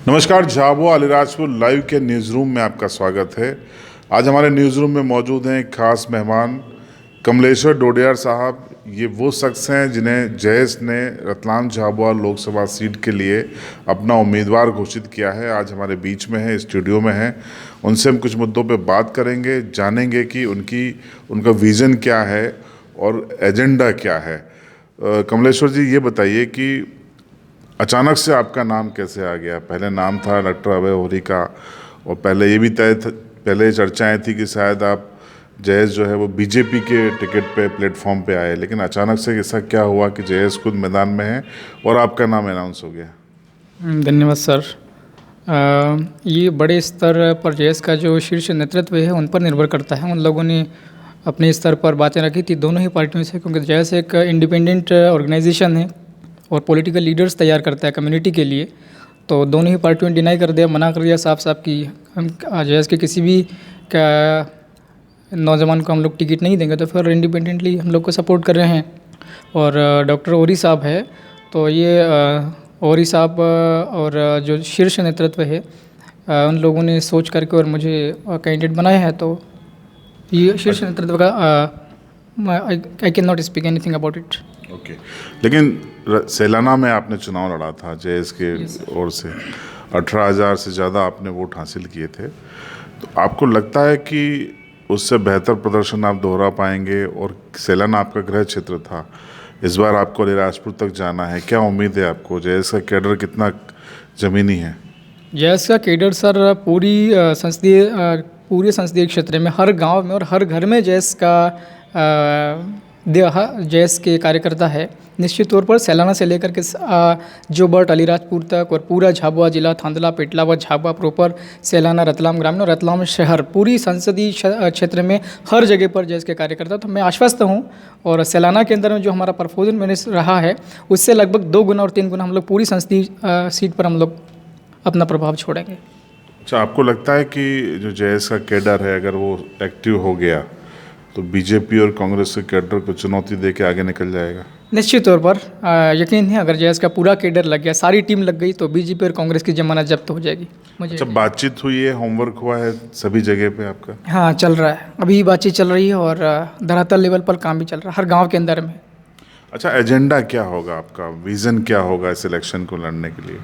नमस्कार, झाबुआ अलीराजपुर लाइव के news room में आपका स्वागत है। आज हमारे न्यूज़ रूम में मौजूद हैं एक खास मेहमान कमलेश्वर डोडियार साहब। ये वो शख्स हैं जिन्हें जयेश ने रतलाम झाबुआ लोकसभा सीट के लिए अपना उम्मीदवार घोषित किया है। आज हमारे बीच में है, स्टूडियो में है। उनसे हम कुछ मुद्दों पे बात करेंगे, जानेंगे कि उनका विज़न क्या है और एजेंडा क्या है। कमलेश्वर जी, ये बताइए कि अचानक से आपका नाम कैसे आ गया? पहले नाम था डॉक्टर अभय होरी का, और पहले ये भी पहले चर्चाएं थी कि शायद आप जयेश जो है वो बीजेपी के टिकट पे प्लेटफॉर्म पे आए, लेकिन अचानक से ऐसा क्या हुआ कि जयेश खुद मैदान में है और आपका नाम अनाउंस हो गया? धन्यवाद सर। ये बड़े स्तर पर जयेश का जो शीर्ष नेतृत्व है उन पर निर्भर करता है। उन लोगों ने अपने स्तर पर बातें रखी थी दोनों ही पार्टियों से, क्योंकि जयेश एक इंडिपेंडेंट ऑर्गेनाइजेशन है और पॉलिटिकल लीडर्स तैयार करता है कम्युनिटी के लिए। तो दोनों ही पार्टियों ने डिनाई कर दिया, मना कर दिया साफ साफ कि हम जयेश के किसी भी नौजवान को हम लोग टिकट नहीं देंगे। तो फिर इंडिपेंडेंटली हम लोग को सपोर्ट कर रहे हैं। और डॉक्टर ओरी साहब है, तो ये ओरी साहब और जो शीर्ष नेतृत्व है उन लोगों ने सोच करके और मुझे कैंडिडेट बनाया है। तो ये शीर्ष नेतृत्व का I can not speak anything about it. Okay, लेकिन सेलाना में आपने चुनाव लड़ा था जयेश के ओर से, 18,000 से ज़्यादा आपने वोट हासिल किए थे। तो आपको लगता है कि उससे बेहतर प्रदर्शन आप दोहरा पाएंगे? और सेलाना आपका गृह क्षेत्र था, इस बार आपको अलीराजपुर तक जाना है, क्या उम्मीद है आपको? जयेश का कैडर कितना ज़मीनी है? जयेश का कैडर सर पूरे संसदीय क्षेत्र में हर गांव में और हर घर में जयेश के कार्यकर्ता है। निश्चित तौर पर सेलाना से लेकर के जो बट अलीराजपुर तक और पूरा झाबुआ जिला, थांदला, पेटला व झाबुआ प्रॉपर, सेलाना, रतलाम ग्रामीण और रतलाम शहर, पूरी संसदीय क्षेत्र में हर जगह पर जयेश के कार्यकर्ता। तो मैं आश्वस्त हूँ। और सेलाना के अंदर में जो हमारा परफॉर्मेंस रहा है उससे लगभग 2 गुना और 3 गुना हम लोग पूरी संसदीय सीट पर हम लोग अपना प्रभाव छोड़ेंगे। अच्छा, आपको लगता है कि जो जयेश का कैडर है अगर वो एक्टिव हो गया तो बीजेपी और कांग्रेस के कैडर को चुनौती दे के आगे निकल जाएगा? निश्चित तौर पर यकीन है, अगर जयेश का पूरा कैडर लग गया, सारी टीम लग गई, तो बीजेपी और कांग्रेस की जमानत जब्त हो जाएगी। मुझे अच्छा, बातचीत हुई है, होमवर्क हुआ है सभी जगह पे आपका? हाँ, चल रहा है, अभी बातचीत चल रही है और धरातल लेवल पर काम भी चल रहा है हर गाँव के अंदर में। अच्छा, एजेंडा क्या होगा आपका? विज़न क्या होगा इस इलेक्शन को लड़ने के लिए?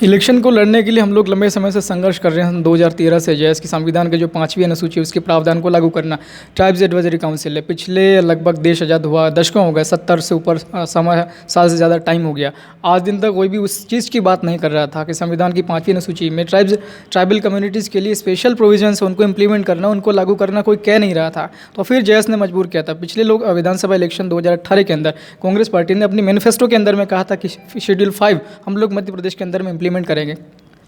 इलेक्शन को लड़ने के लिए हम लोग लंबे समय से संघर्ष कर रहे हैं। 2013 से जयेश की संविधान के जो 5वीं अनुसूची उसके प्रावधान को लागू करना। ट्राइब्स एडवाइजरी काउंसिल है, पिछले लगभग देश आज़ाद हुआ दशकों हो गए, 70 से ऊपर साल से ज़्यादा टाइम हो गया। आज दिन तक कोई भी उस चीज़ की बात नहीं कर रहा था कि संविधान की 5वीं अनुसूची में ट्राइबल कम्युनिटीज़ के लिए स्पेशल प्रोविजंस है, उनको इम्प्लीमेंट करना, उनको लागू करना कोई कह नहीं रहा था। तो फिर जयेश ने मजबूर किया था। पिछले लोग विधानसभा इलेक्शन 2018 के अंदर कांग्रेस पार्टी ने अपनी मैनिफेस्टो के अंदर में कहा था कि शेड्यूल 5 हम लोग मध्य प्रदेश के अंदर में इम्प्लीमेंट करेंगे।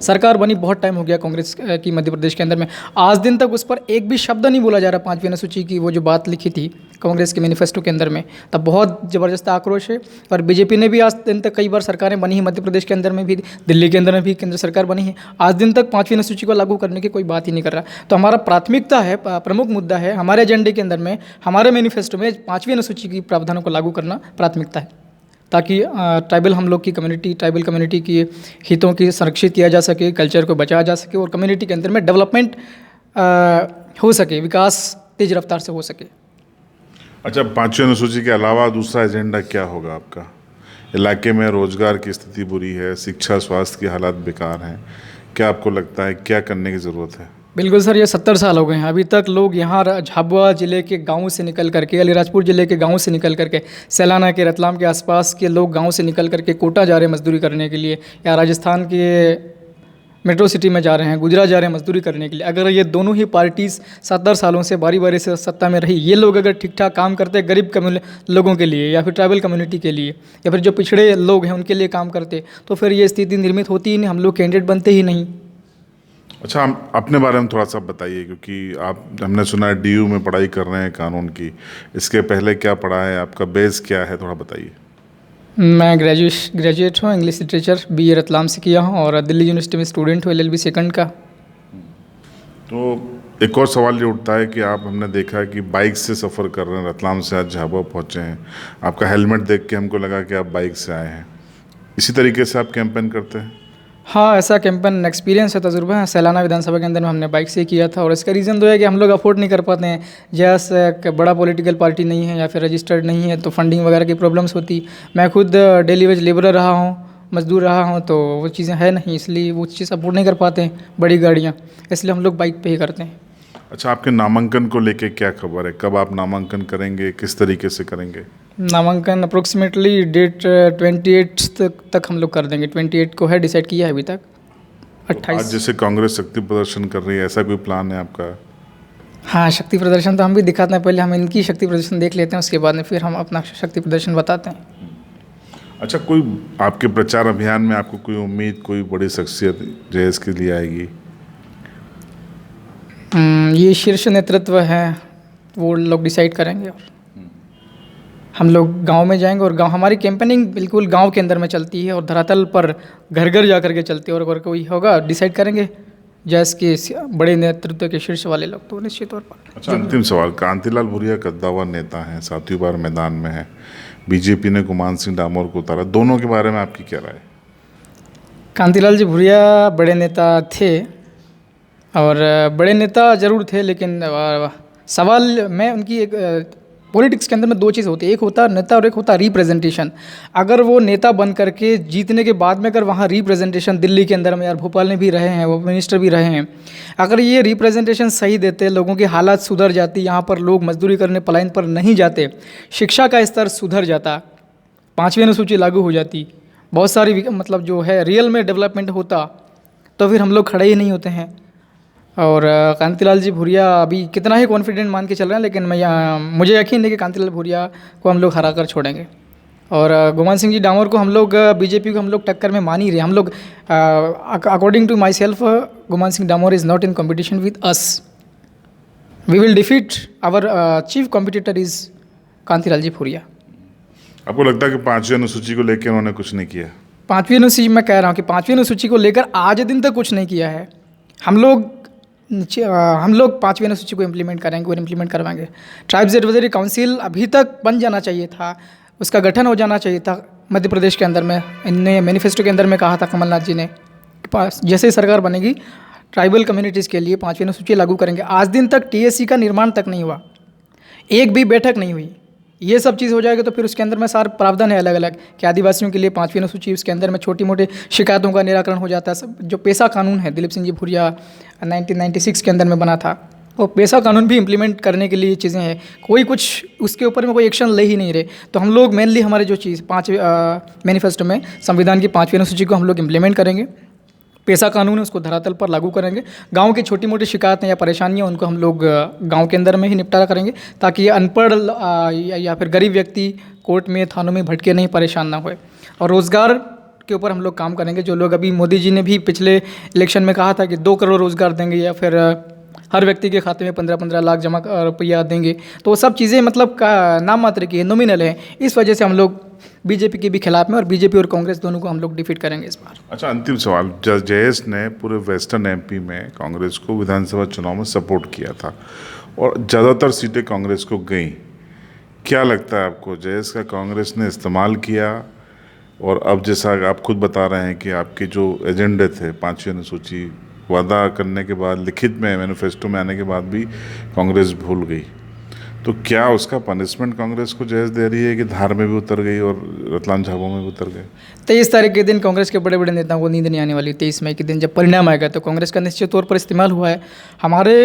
सरकार बनी बहुत टाइम हो गया कांग्रेस की मध्य प्रदेश के अंदर में, आज दिन तक उस पर एक भी शब्द नहीं बोला जा रहा। 5वीं अनुसूची की वो जो बात लिखी थी कांग्रेस के मैनिफेस्टो के अंदर में, तब बहुत ज़बरदस्त आक्रोश है। और बीजेपी ने भी आज दिन तक कई बार सरकारें बनी हैं, मध्य प्रदेश के अंदर में भी, दिल्ली के अंदर में भी केंद्र सरकार बनी है, आज दिन तक 5वीं अनुसूची को लागू करने की कोई बात ही नहीं कर रहा। तो हमारा प्राथमिकता है, प्रमुख मुद्दा है हमारे एजेंडे के अंदर में, हमारे मैनिफेस्टो में 5वीं अनुसूची की प्रावधानों को लागू करना प्राथमिकता है, ताकि ट्राइबल कम्युनिटी की हितों की संरक्षित किया जा सके, कल्चर को बचाया जा सके और कम्युनिटी के अंदर में डेवलपमेंट हो सके, विकास तेज रफ्तार से हो सके। अच्छा, 5वीं अनुसूची के अलावा दूसरा एजेंडा क्या होगा आपका? इलाके में रोजगार की स्थिति बुरी है, शिक्षा स्वास्थ्य की हालात बेकार हैं, क्या आपको लगता है क्या करने की ज़रूरत है? बिल्कुल सर, ये 70 साल हो गए हैं, अभी तक लोग यहाँ झाबुआ जिले के गाँव से निकल करके, अलीराजपुर जिले के गाँव से निकल करके, सेलाना के, रतलाम के आसपास के लोग गाँव से निकल करके कोटा जा रहे हैं मजदूरी करने के लिए, या राजस्थान के मेट्रो सिटी में जा रहे हैं, गुजरात जा रहे हैं मजदूरी करने के लिए। अगर ये दोनों ही पार्टीज़ 70 सालों से बारी बारी से सत्ता में रही, ये लोग अगर ठीक ठाक काम करते गरीब लोगों के लिए या फिर ट्राइबल कम्युनिटी के लिए या फिर जो पिछड़े लोग हैं उनके लिए काम करते, तो फिर ये स्थिति निर्मित होती ही नहीं, हम लोग कैंडिडेट बनते ही नहीं। अच्छा, हम अपने बारे में थोड़ा सा बताइए, क्योंकि हमने सुना है DU में पढ़ाई कर रहे हैं कानून की, इसके पहले क्या पढ़ा है, आपका बेस क्या है, थोड़ा बताइए। मैं ग्रेजुएट हूँ, इंग्लिश लिटरेचर BA रतलाम से किया हूँ और दिल्ली यूनिवर्सिटी में स्टूडेंट हूँ LLB सेकंड का। तो एक और सवाल ये उठता है कि हमने देखा है कि बाइक से सफ़र कर रहे हैं, रतलाम से आज झाबुआ पहुँचे हैं, आपका हेलमेट देख के हमको लगा कि आप बाइक से आए हैं, इसी तरीके से आप कैंपेन करते हैं? हाँ, ऐसा कैंपेन एक्सपीरियंस है, तजुर्बा है। सैलाना विधानसभा के अंदर में हमने बाइक से ही किया था और इसका रीज़न तो है कि हम लोग अफोर्ड नहीं कर पाते हैं। जैसे एक बड़ा पॉलिटिकल पार्टी नहीं है या फिर रजिस्टर्ड नहीं है तो फंडिंग वगैरह की प्रॉब्लम्स होती। मैं खुद डेली वेज लेबरर रहा हूँ, मजदूर रहा हूँ, तो वो चीज़ें है नहीं, इसलिए वो चीज़ अफोर्ड नहीं कर पाते हैं बड़ी गाड़ियाँ, इसलिए हम लोग बाइक पे ही करते हैं। अच्छा, आपके नामांकन को लेके क्या खबर है? कब आप नामांकन करेंगे, किस तरीके से करेंगे? नामांकन अप्रोक्सीमेटली डेट 28 तक हम लोग कर देंगे। 28 को है, डिसाइड किया है अभी तक। आज 28। जैसे कांग्रेस शक्ति प्रदर्शन कर रही है, ऐसा कोई प्लान है आपका? हाँ, शक्ति प्रदर्शन तो हम भी दिखाते हैं, पहले हम इनकी शक्ति प्रदर्शन देख लेते हैं, उसके बाद में फिर हम अपना शक्ति प्रदर्शन बताते हैं। अच्छा, कोई आपके प्रचार अभियान में आपको कोई उम्मीद, कोई बड़ी शख्सियत जयेश के लिए आएगी? ये शीर्ष नेतृत्व है, वो लोग डिसाइड करेंगे और हम लोग गांव में जाएंगे और गांव, हमारी कैंपेनिंग बिल्कुल गांव के अंदर में चलती है और धरातल पर घर घर जा करके चलती है और अगर कोई होगा डिसाइड करेंगे जैस के बड़े नेतृत्व के शीर्ष वाले लोग, तो निश्चित तौर पर। अच्छा, अंतिम सवाल। कांतिलाल भूरिया कद्दावर नेता हैं, सातवीं बार मैदान में है। बीजेपी ने गुमान सिंह डामोर को उतारा, दोनों के बारे में आपकी क्या राय है? कांतिलाल जी भूरिया बड़े नेता थे और बड़े नेता ज़रूर थे, लेकिन सवाल में उनकी एक पॉलिटिक्स के अंदर में दो चीज़ होती है, एक होता है नेता और एक होता है रिप्रेजेंटेशन। अगर वो नेता बन करके जीतने के बाद में अगर वहाँ रिप्रेजेंटेशन दिल्ली के अंदर में, यार भोपाल में भी रहे हैं, वो मिनिस्टर भी रहे हैं, अगर ये रिप्रेजेंटेशन सही देते, लोगों की हालात सुधर जाती, यहाँ पर लोग मजदूरी करने पलायन पर नहीं जाते, शिक्षा का स्तर सुधर जाता, 5वीं अनुसूची लागू हो जाती, बहुत सारी मतलब जो है रियल में डेवलपमेंट होता, तो फिर हम लोग खड़े ही नहीं होते हैं। और कांतिलाल जी भूरिया अभी कितना ही कॉन्फिडेंट मान के चल रहे हैं, लेकिन मुझे यकीन है कि कांतिलाल भूरिया को हम लोग हरा कर छोड़ेंगे। और गुमान सिंह जी डामोर को हम लोग बीजेपी को हम लोग टक्कर में मान ही रहे। हम लोग according to my self, Guman Singh Damor is not in competition with us. We will defeat our chief competitor is Kantilal ji Bhuria. आपको लगता है कि 5वीं अनुसूची को लेकर उन्होंने कुछ नहीं किया? 5वीं अनुसूची, मैं कह रहा हूँ कि 5वीं अनुसूची को लेकर आज दिन तक कुछ नहीं किया है। हम लोग 5वीं अनुसूची को इम्प्लीमेंट करेंगे और इम्प्लीमेंट करवाएंगे। ट्राइब्स एडवाइजरी काउंसिल अभी तक बन जाना चाहिए था, उसका गठन हो जाना चाहिए था मध्य प्रदेश के अंदर में। इनने मैनिफेस्टो के अंदर में कहा था कमलनाथ जी ने, जैसे ही सरकार बनेगी ट्राइबल कम्युनिटीज़ के लिए 5वीं अनुसूची लागू करेंगे। आज दिन तक टीएससी का निर्माण तक नहीं हुआ, एक भी बैठक नहीं हुई। ये सब चीज़ हो जाएगा तो फिर उसके अंदर में सारे प्रावधान है अलग अलग कि आदिवासियों के लिए 5वीं अनुसूची, उसके अंदर में छोटी मोटी शिकायतों का निराकरण हो जाता है। सब जो पेशा कानून है, दिलीप सिंह जी भूरिया 1996 के अंदर में बना था, वो पेशा कानून भी इम्प्लीमेंट करने के लिए चीज़ें हैं। कोई कुछ उसके ऊपर में कोई एक्शन ले ही नहीं रहे। तो हम लोग मेनली हमारे जो चीज़ 5 मैनिफेस्टो में संविधान की 5वीं अनुसूची को हम लोग इम्प्लीमेंट करेंगे, पेशा कानून है उसको धरातल पर लागू करेंगे, गांव की छोटी मोटी शिकायतें या परेशानियां उनको हम लोग गांव के अंदर में ही निपटारा करेंगे, ताकि अनपढ़ या फिर गरीब व्यक्ति कोर्ट में थानों में भटके नहीं, परेशान ना होए। और रोज़गार के ऊपर हम लोग काम करेंगे। जो लोग अभी मोदी जी ने भी पिछले इलेक्शन में कहा था कि 2 करोड़ रोज़गार देंगे या फिर हर व्यक्ति के खाते में 15-15 लाख जमा रुपया देंगे, तो वो सब चीज़ें मतलब नाम मात्र की है, नॉमिनल है। इस वजह से हम लोग बीजेपी के भी खिलाफ में और बीजेपी और कांग्रेस दोनों को हम लोग डिफीट करेंगे इस बार। अच्छा, अंतिम सवाल। जयेश ने पूरे वेस्टर्न एमपी में कांग्रेस को विधानसभा चुनाव में सपोर्ट किया था और ज़्यादातर सीटें कांग्रेस को गईं। क्या लगता है आपको, जयेश का कांग्रेस ने इस्तेमाल किया? और अब जैसा आप खुद बता रहे हैं कि आपके जो एजेंडे थे 5वीं अनुसूची वादा करने के बाद, लिखित में मैनिफेस्टो में आने के बाद भी कांग्रेस भूल गई, तो क्या उसका पनिशमेंट कांग्रेस को जयेश दे रही है कि धार में भी उतर गई और रतलाम झाबुआ में भी उतर गए? 23 तारीख के दिन कांग्रेस के बड़े बड़े नेताओं को नींद नहीं आने वाली। 23 मई के दिन जब परिणाम आएगा तो कांग्रेस का निश्चित तौर पर इस्तेमाल हुआ है। हमारे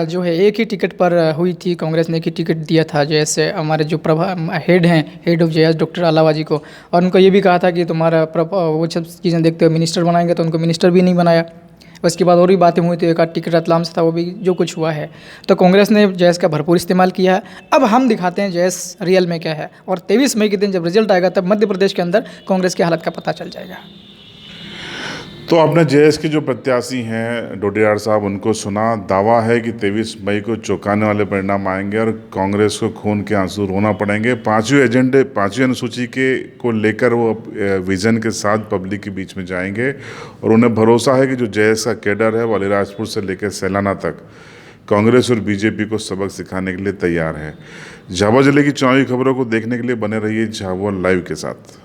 जो है एक ही टिकट पर हुई थी, कांग्रेस ने एक ही टिकट दिया था जैसे हमारे जो हेड हैं, हेड ऑफ जयेश डॉक्टर अलावा जी को, और उनको ये भी कहा था कि तुम्हारा वो सब चीज़ें देखते हुए मिनिस्टर बनाएंगे, तो उनको मिनिस्टर भी नहीं बनाया। उसके बाद और भी बातें हुई थी, एक आध टिकट रतलाम से था, वो भी जो कुछ हुआ है। तो कांग्रेस ने जयेश का भरपूर इस्तेमाल किया है। अब हम दिखाते हैं जयेश रियल में क्या है, और 23 मई के दिन जब रिजल्ट आएगा तब मध्य प्रदेश के अंदर कांग्रेस की हालत का पता चल जाएगा। तो आपने जयेश के जो प्रत्याशी हैं डोडियार साहब, उनको सुना। दावा है कि 23 मई को चौंकाने वाले परिणाम आएंगे और कांग्रेस को खून के आंसू रोना पड़ेंगे। 5वीं अनुसूची को लेकर वो विजन के साथ पब्लिक के बीच में जाएंगे और उन्हें भरोसा है कि जो जयेश का कैडर है वो अलीराजपुर से लेकर सैलाना तक कांग्रेस और बीजेपी को सबक सिखाने के लिए तैयार है। झाबुआ जिले की चुनावी खबरों को देखने के लिए बने रहिए झाबुआ लाइव के साथ।